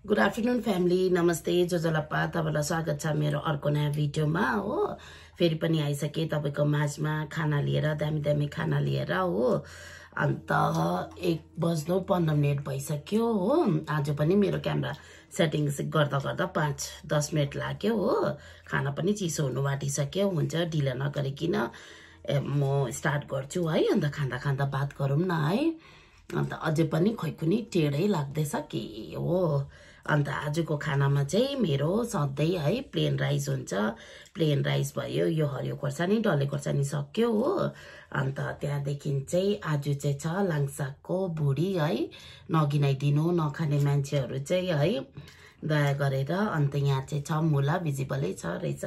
good afternoon family नमस्ते जोजलप्पा तपाईलाई स्वागत छ मेरो अर्को नयाँ भिडियोमा हो फेरि पनि आइसके तपाईको माझमा खाना लिएर दामी खाना लिएर हो अन्त 1:15 भइसक्यो हो आज पनि मेरो क्यामेरा सेटिङ्स गर्दा गर्दा 5-10 मिनेट लाग्यो हो खाना पनि चिसो हुनु बाटिसक्यो हुन्छ ढिला नगरिकिन म स्टार्ट गर्छु है अन्त खाँदा खाँदा बात गरौँ न है अन्त अझै पनि खोइ कुनै टेढै लाग्दैछ के हो अन्त आजको खानामा चाहिँ मेरो सधैँ है प्लेन राइस हुन्छ प्लेन राइस भयो यो हरियो खोर्सानी डल्ले खोर्सानी सक्यो हो अन्त त्यहाँदेखि चाहिँ आज चाहिँ छ लाङसाकको भुडी है नगिनाइदिनु नखाने मान्छेहरू चाहिँ है दया गरेर अन्त यहाँ चाहिँ छ मुला भिजिबलै छ रहेछ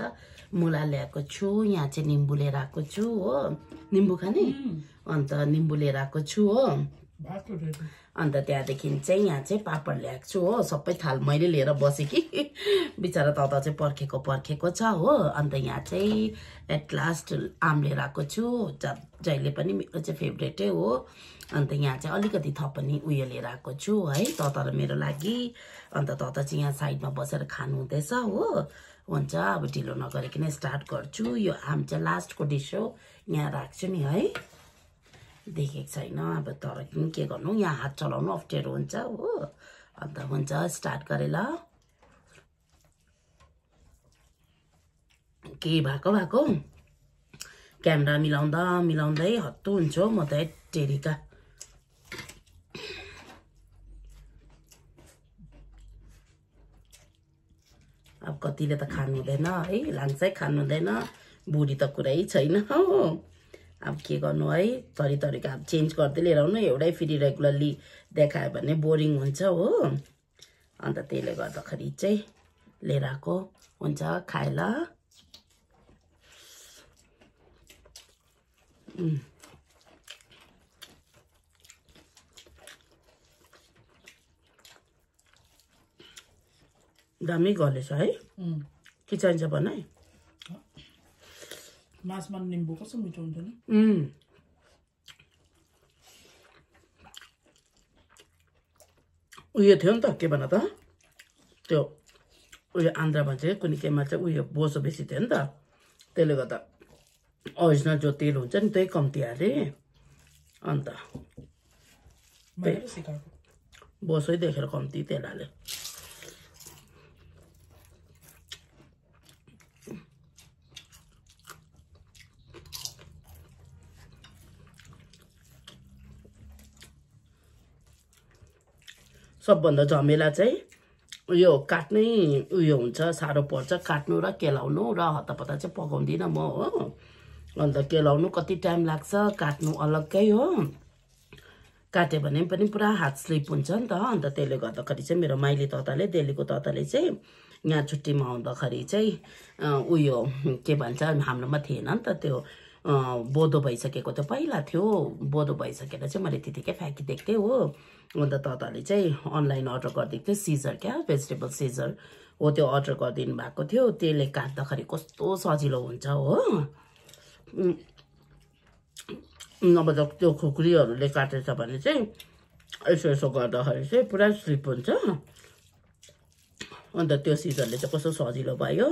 मुला ल्याएको छु यहाँ चाहिँ निम्बु लिएर आएको छु हो निम्बु खाने अन्त निम्बु लिएर आएको छु हो अन्त त्यहाँदेखि चाहिँ यहाँ चाहिँ पापड ल्याएको छु हो सबै थाल मैले लिएर बसेँ कि बिचरा तता चाहिँ पर्खेको छ हो अन्त यहाँ चाहिँ एट लास्ट आम लिएर आएको छु जहिले पनि मेरो चाहिँ फेभरेटै हो अन्त यहाँ चाहिँ अलिकति थपनी उयो लिएर आएको छु है तता र मेरो लागि अन्त तता चाहिँ यहाँ साइडमा बसेर खानु हुँदैछ हो हुन्छ अब ढिलो नगरिकन स्टार्ट गर्छु यो आम चाहिँ लास्टको डिस हो यहाँ राख्छु नि है देखेको छैन अब तर के गर्नु यहाँ हात चलाउनु अप्ठ्यारो हुन्छ हो अन्त हुन्छ स्टार्ट गरे ल के भएको क्यामेरा मिलाउँदै हत्तु हुन्छ म त टेरिका अब कतिले त खानु हुँदैन है लाङ्सै खानु हुँदैन बुढी त कुरै छैन हो अब के गर्नु है तरिका अब चेन्ज गर्दै लिएर आउनु एउटै फेरि रेगुलरली देखायो भने बोरिङ हुन्छ हो अन्त त्यसले गर्दाखेरि चाहिँ लिएर आएको हुन्छ खाए ल दामी गलेछ है के चाहिन्छ बनाए मासमा निम्बु कस्तो मिठो हुन्छ नि उयो थियो नि त के भन त त्यो उयो आन्ध्रमा चाहिँ कुनै केमा चाहिँ उयो बोसो बेसी थियो नि त त्यसले गर्दा ओरिजिनल जो तेल हुन्छ नि त्यही कम्ती हाले अन्त बोसै देखेर कम्ती तेल हाले सबभन्दा झमेला चाहिँ उयो काट्नै उयो हुन्छ साह्रो पर्छ काट्नु र केलाउनु र हतापता चाहिँ पकाउँदिनँ म हो अन्त केलाउनु कति टाइम लाग्छ काट्नु अलग्गै हो काट्यो भने पनि पुरा हात स्लिप हुन्छ नि त अन्त त्यसले गर्दाखेरि चाहिँ मेरो माइली तताले दिल्लीको तताले चाहिँ यहाँ छुट्टीमा आउँदाखेरि चाहिँ उयो के भन्छ हाम्रोमा थिएन नि त त्यो बोधो भइसकेको त्यो पहिला थियो बोधो भइसकेर चाहिँ मैले त्यतिकै फ्याँकिदिएको थिएँ हो अन्त तताले चाहिँ अनलाइन अर्डर गरिदिएको थियो सिजर क्या भेजिटेबल सिजर हो त्यो अर्डर गरिदिनु भएको थियो त्यसले काट्दाखेरि कस्तो सजिलो हुन्छ हो नभए त त्यो खुकुरीहरूले काटेछ भने चाहिँ यसो गर्दाखेरि चाहिँ पुरा स्लिप हुन्छ अन्त त्यो सिजरले चाहिँ कस्तो सजिलो भयो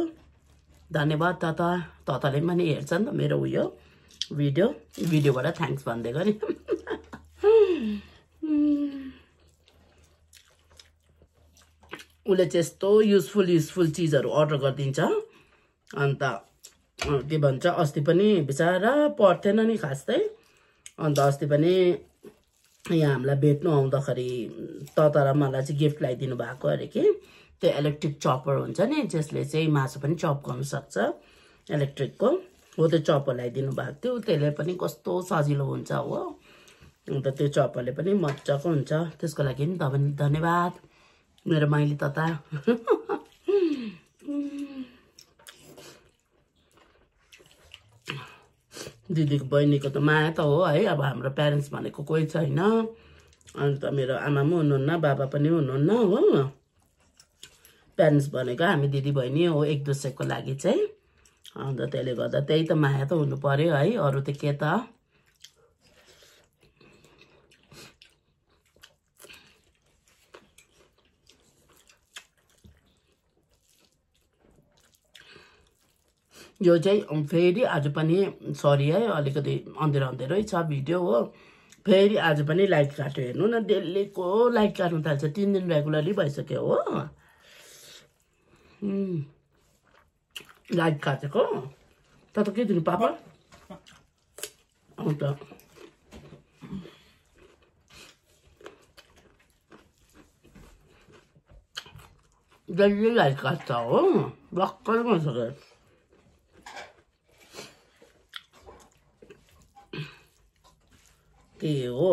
धन्यवाद तताले पनि हेर्छ नि त मेरो उयो भिडियोबाट थ्याङ्क्स भन्दै गरे उसले चाहिँ यस्तो युजफुल चिजहरू अर्डर गरिदिन्छ अन्त के भन्छ अस्ति पनि बिचारा पर्थेन नि खासै अन्त अस्ति पनि यहाँ हामीलाई भेट्नु आउँदाखेरि तता र मलाई चाहिँ गिफ्ट ल्याइदिनु भएको अरे कि त्यो इलेक्ट्रिक चपर हुन्छ नि जसले चाहिँ मासु पनि चप गर्नु सक्छ इलेक्ट्रिकको हो त्यो चपर ल्याइदिनु भएको थियो त्यसले पनि कस्तो सजिलो हुन्छ हो अन्त त्यो चपरले पनि मजाको हुन्छ त्यसको लागि पनि धन्यवाद मेरो माइली तता दिदीको बहिनीको त माया त हो है अब हाम्रो प्यारेन्ट्स भनेको कोही छैन अन्त मेरो आमा पनि हुनुहुन्न बाबा पनि हुनुहुन्न हो प्यारेन्ट्स भनेको हामी दिदी बहिनी हो एक दुसरेको लागि चाहिँ अन्त त्यसले गर्दा त्यही त माया त हुनु पर्यो है अरू त के त यो चाहिँ फेरि आज पनि सरी है अलिकति अँधेरो अँधेरै छ भिडियो हो फेरि आज पनि लाइट काट्यो हेर्नु न डेलीको लाइट काट्नु थाल्छ 3 दिन रेगुलरली भइसक्यो हो लाइट काटेको त के दिनु पापा अन्त डेली लाइट काट्छ हो भर्खर भइसक्यो के हो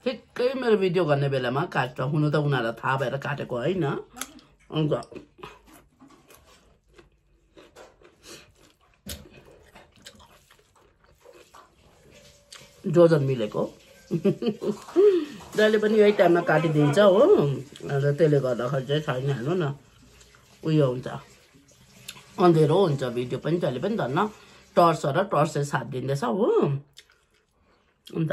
ठिक्कै मेरो भिडियो गर्ने बेलामा काट्छ हुनु त उनीहरूलाई थाहा भएर काटेको होइन अन्त जोजन मिलेको जहिले पनि यही टाइममा काटिदिन्छ हो अन्त त्यसले गर्दाखेरि चाहिँ छैन हेर्नु न उयो हुन्छ अँधेरो हुन्छ भिडियो पनि जहिले पनि धन्न टर्च र टर्चले साथ दिँदैछ हो अन्त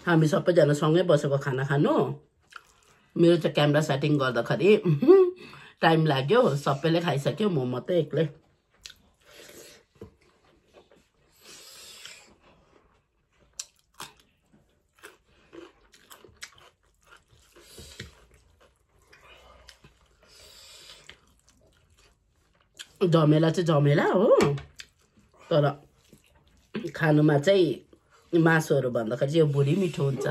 हामी सबैजना सँगै बसेको खाना खानु मेरो चाहिँ क्यामेरा सेटिङ गर्दाखेरि टाइम लाग्यो सबैले खाइसक्यो म मात्रै एक्लै झमेला चाहिँ झमेला हो तर खानुमा चाहिँ मासुहरू भन्दाखेरि चाहिँ यो भुँडी मिठो हुन्छ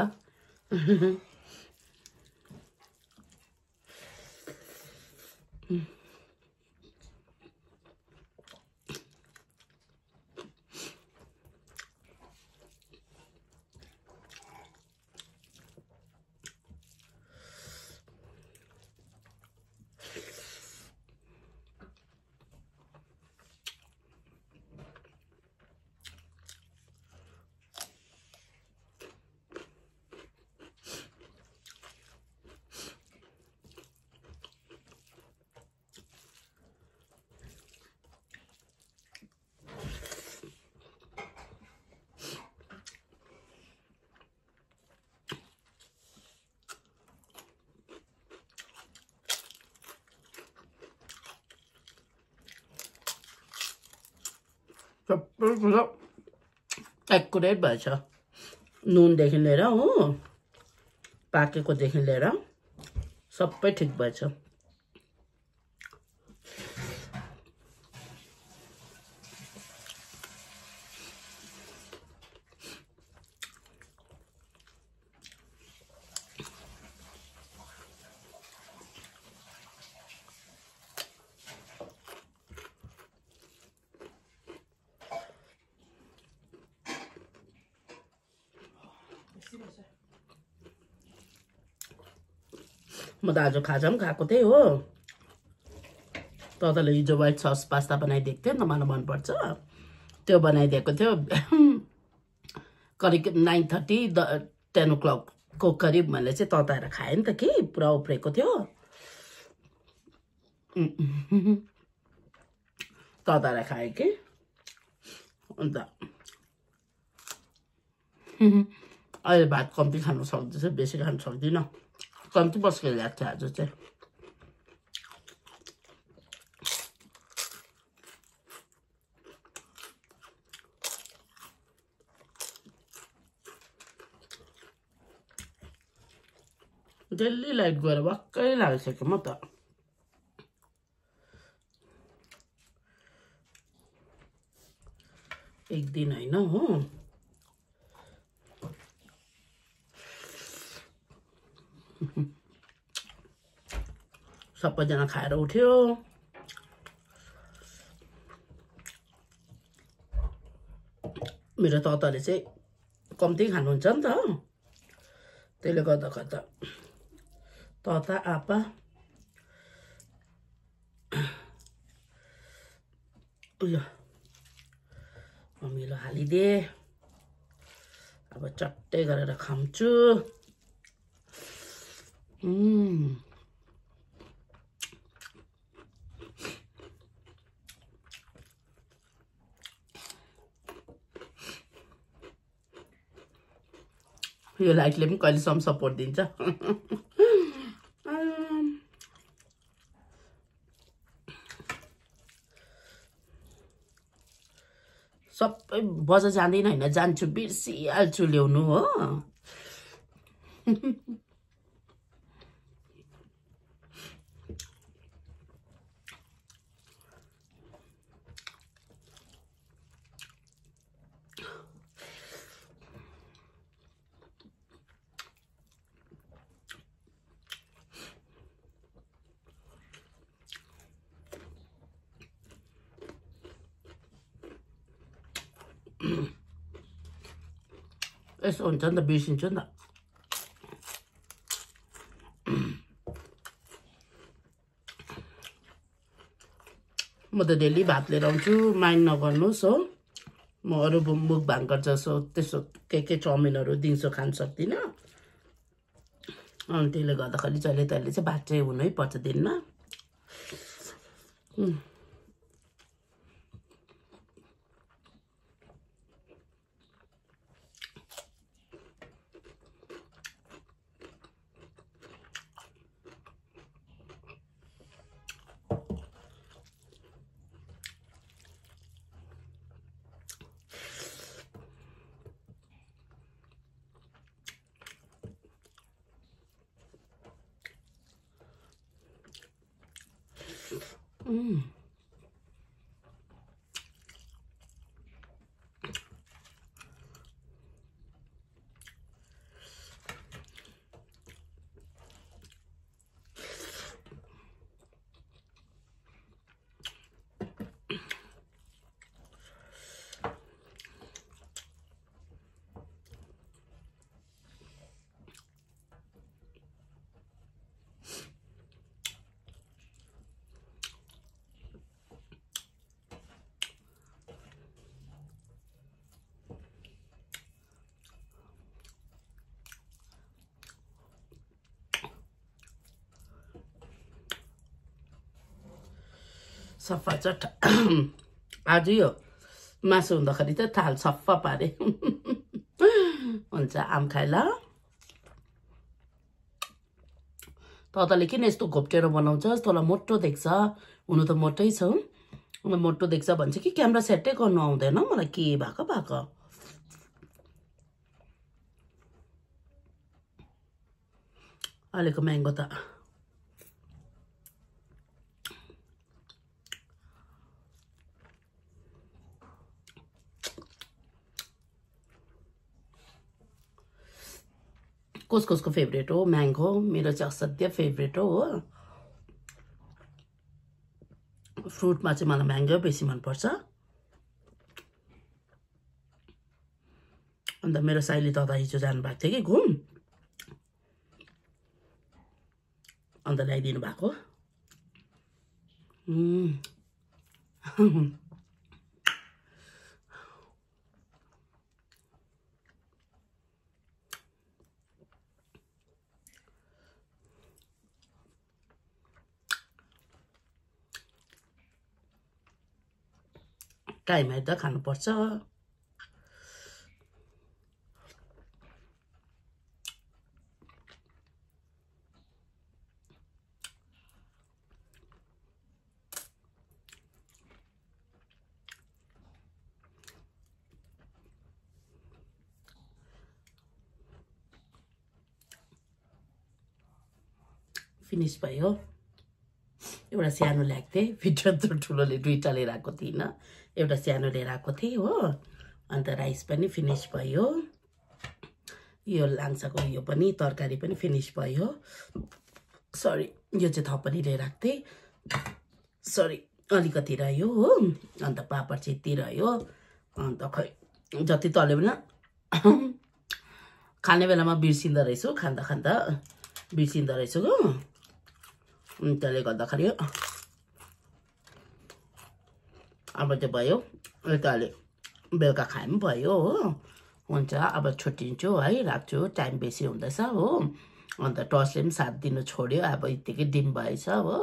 सबै कुरो एक्युरेट भएछ नुनदेखि लिएर हो पाकेकोदेखि लिएर सबै ठिक भएछ म त आज खाजा पनि खाएको थिएँ हो तँले हिजो व्हाइट सस पास्ता बनाइदिएको थियो नि त मलाई मनपर्छ त्यो बनाइदिएको थियो करिब 9:30 10 o'clockको करिब मैले चाहिँ तताएर खाएँ नि त कि पुरा उफ्रेको थियो तताएर खाएँ कि अन्त अहिले भात कम्ती खानु सक्दैछ बेसी खानु सक्दिनँ कम्ती बस्केर ल्याएको थियो आज चाहिँ डेली लाइट गएर वाक्कै लागिसक्यो म त एक दिन होइन हो सबैजना खाएर उठ्यो मेरो तताले चाहिँ कम्ती खानुहुन्छ नि त त्यसले गर्दा तता आपा उयो अमिलो हालिदिए अब चट्टै गरेर खान्छु यो लाइटले पनि कहिलेसम्म सपोर्ट दिन्छ सबै बजार जाँदैन हैन जान्छु बिर्सिहाल्छु ल्याउनु हो यसो हुन्छ नि त बिर्सिन्छु नि त म त डेली भात लिएर आउँछु माइन्ड नगर्नुहोस् हो म अरू मुख भाङ्कर जसो त्यसो के चाउमिनहरू दिउँसो खान सक्दिनँ अनि त्यसले गर्दाखेरि जहिले तहिले चाहिँ भात चाहिँ हुनै पर्छ दिनमा सफा चट आज यो मासु हुँदाखेरि चाहिँ थाल सफा पारे हुन्छ आम खाइ ल तँले किन यस्तो घोप्टेर बनाउँछस् तँलाई मोटो देख्छ हुनु त मोटै छ मोटो देख्छ भन्छ कि क्यामेरा सेटै गर्नु आउँदैन मलाई के भएको अहिलेको म्याङ्गो त कसको फेभरेट हो म्याङ्गो मेरो चाहिँ असाध्य फेभरेट हो फ्रुटमा चाहिँ मलाई म्याङ्गो बेसी मनपर्छ अन्त मेरो साइली दादा हिजो जानुभएको थियो कि घुम अन्त ल्याइदिनु भएको काइमा त खानुपर्छ फिनिश भयो एउटा सानो ल्याएको थिएँ भिडियो त ठुलोले दुईटा लिएर आएको थिइनँ एउटा सानो लिएर आएको थिएँ हो अन्त राइस पनि फिनिश भयो यो लाङ्साको यो पनि तरकारी पनि फिनिश भयो सरी यो चाहिँ थपनी लिएर आएको थिएँ सरी अलिकति रह्यो हो अन्त पापड चित्ती रह्यो अन्त खै जति तले पनि खाने बेलामा बिर्सिँदो रहेछु खाँदा खाँदा बिर्सिँदो रहेछु हो त्यसले गर्दाखेरि अब चाहिँ भयो यता अहिले बेलुका खाए पनि भयो हो हुन्छ अब छुट्टिन्छु है राख्छु टाइम बेसी हुँदैछ हो अन्त टर्चले पनि साथ दिनु छोड्यो अब यतिकै डिम भएछ हो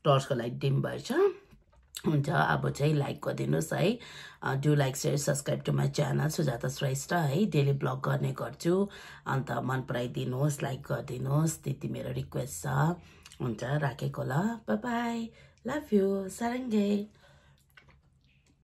टर्चको लागि डिम भएछ हुन्छ अब चाहिँ लाइक गरिदिनुहोस् है do like share subscribe to my channel Sujata Shrestha है डेली ब्लग गर्ने गर्छु अन्त मन पराइदिनुहोस् लाइक गरिदिनुहोस् त्यति मेरो रिक्वेस्ट छ हुन्छ राखेको ल बाई बाई लभ यु सारङ्गे